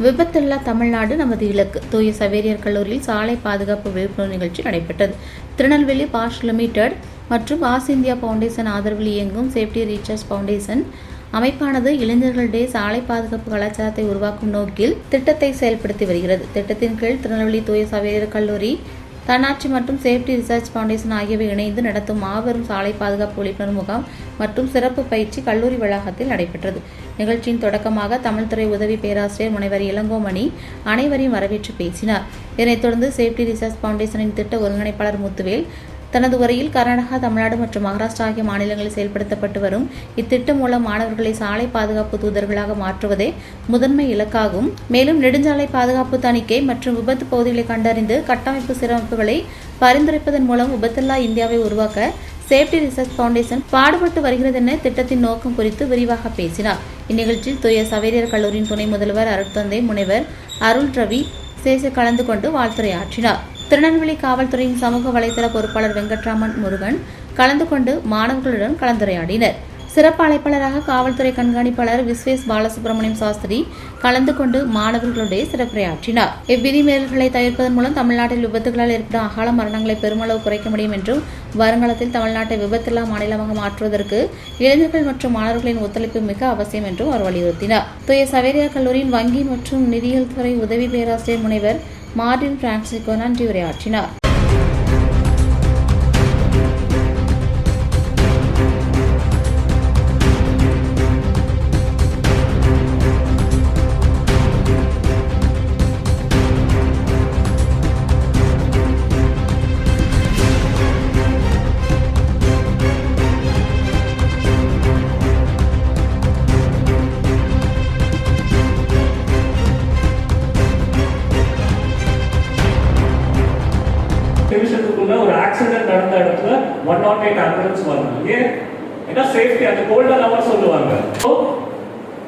விபத்தில்லா தமிழ்நாடு நமது இலக்கு. தூய சவேரியார் கல்லூரியில் சாலை பாதுகாப்பு விழிப்புணர்வு நிகழ்ச்சி நடைபெற்றது. திருநெல்வேலி பாஷ் லிமிடெட் மற்றும் ஆஸ் இந்தியா பவுண்டேஷன் ஆதரவில் இயங்கும் சேஃப்டி ரீசார்ஜ் பவுண்டேஷன் அமைப்பானது இளைஞர்களிடையே சாலை பாதுகாப்பு கலாச்சாரத்தை உருவாக்கும் நோக்கில் திட்டத்தை செயல்படுத்தி வருகிறது. திட்டத்தின் கீழ் திருநெல்வேலி தூய சவேரியார் கல்லூரி, தன்னாட்சி மற்றும் சேஃப்டி ரிசர்ச் பவுண்டேஷன் ஆகியவை இணைந்து நடத்தும் மாபெரும் சாலை பாதுகாப்பு விழிப்புணர்வு முகாம் மற்றும் சிறப்பு பயிற்சி கல்லூரி வளாகத்தில் நடைபெற்றது. நிகழ்ச்சியின் தொடக்கமாக தமிழ்துறை உதவி பேராசிரியர் முனைவர் இளங்கோமணி அனைவரையும் வரவேற்று பேசினார். இதனைத் தொடர்ந்து சேஃப்டி ரிசர்ச் பவுண்டேஷனின் திட்ட ஒருங்கிணைப்பாளர் முத்துவேல் தனது உரையில் கர்நாடகா, தமிழ்நாடு மற்றும் மகாராஷ்டிரா ஆகிய மாநிலங்களில் செயல்படுத்தப்பட்டு வரும் இத்திட்டம் மூலம் மாணவர்களை சாலை பாதுகாப்பு தூதர்களாக மாற்றுவதே முதன்மை இலக்காகும். மேலும் நெடுஞ்சாலை பாதுகாப்பு தணிக்கை மற்றும் விபத்து பகுதிகளை கண்டறிந்து கட்டமைப்பு சீரமைப்புகளை பரிந்துரைப்பதன் மூலம் விபத்தில்லா இந்தியாவை உருவாக்க சேஃப்டி ரிசர்ச் பவுண்டேஷன் பாடுபட்டு வருகிறது என திட்டத்தின் நோக்கம் குறித்து விரிவாக பேசினார். இந்நிகழ்ச்சியில் தூய சவேரியார் கல்லூரியின் துணை முதல்வர் அருட்தந்தை முனைவர் அருள் ரவி கலந்து கொண்டு வாழ்த்துரையாற்றினார். திருநெல்வேலி காவல்துறையின் சமூக வலைதள பொறுப்பாளர் வெங்கட்ராமன் முருகன் கலந்து கொண்டு மாணவர்களுடன் கலந்துரையாடினர். சிறப்பு அழைப்பாளராக காவல்துறை கண்காணிப்பாளர் விஸ்வேஸ் பாலசுப்ரமணியம் சாஸ்திரி கலந்து கொண்டு மாணவர்களுடைய சிறப்புரையாற்றினார். இவ்விதிமீறல்களை தவிர்ப்பதன் மூலம் தமிழ்நாட்டில் விபத்துகளால் ஏற்படும் அகால மரணங்களை பெருமளவு குறைக்க முடியும் என்றும் வருங்காலத்தில் தமிழ்நாட்டை விபத்தில்லா மாநிலமாக மாற்றுவதற்கு இளைஞர்கள் மற்றும் மாணவர்களின் ஒத்துழைப்பு மிக அவசியம் என்றும் அவர் வலியுறுத்தினார். தூய சவேரியார் கல்லூரியின் வங்கி மற்றும் நிதியியல் துறை உதவி பேராசிரியர் முனைவர் மார்டின் பிரான்சிஸ்கோ நன்றி உரையாற்றினார். நிமிஷத்துக்குள்ள ஒரு ஆக்சிடென்ட் நடந்த இடத்துல 108 ஆம்புலன்ஸ் வரணும். ஏன்னா சேஃப்டி அந்த கோல்டன் ஹவர் சொல்லுவாங்க.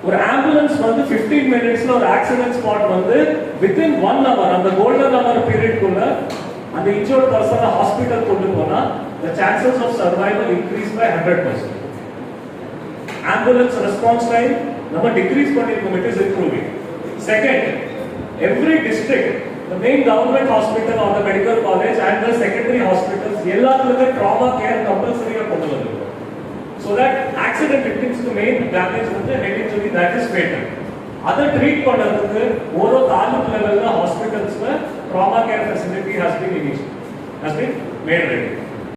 ஒரு ஆம்புலன்ஸ் வந்து 15 மினிட்ஸ்ல ஒரு ஆக்சிடென்ட் ஸ்பாட் வந்து வித்தின் 1 ஹவர் அந்த கோல்டன் ஹவர் பீரியட்குள்ள அந்த இன்ஜூர்ட் பர்சனை ஹாஸ்பிட்டல் கொண்டு போனா the chances of survival increase by 100%. Ambulance response time நம்ம டிக்ரீஸ் பண்ணிருக்கோம், it is improving. Second, every district, the main government hospital or the medical college and the secondary hospitals எல்லாத்துலயுமே trauma care compulsory கொண்டு வந்திருக்கோம். So that accident victims க்கு main damage வந்து head injury, that is fatal. அதை treat பண்றதுக்கு ஒரு தாலுக் லெவல்ல ஹாஸ்பிட்டல்ஸ்ல trauma care facility has been made ready.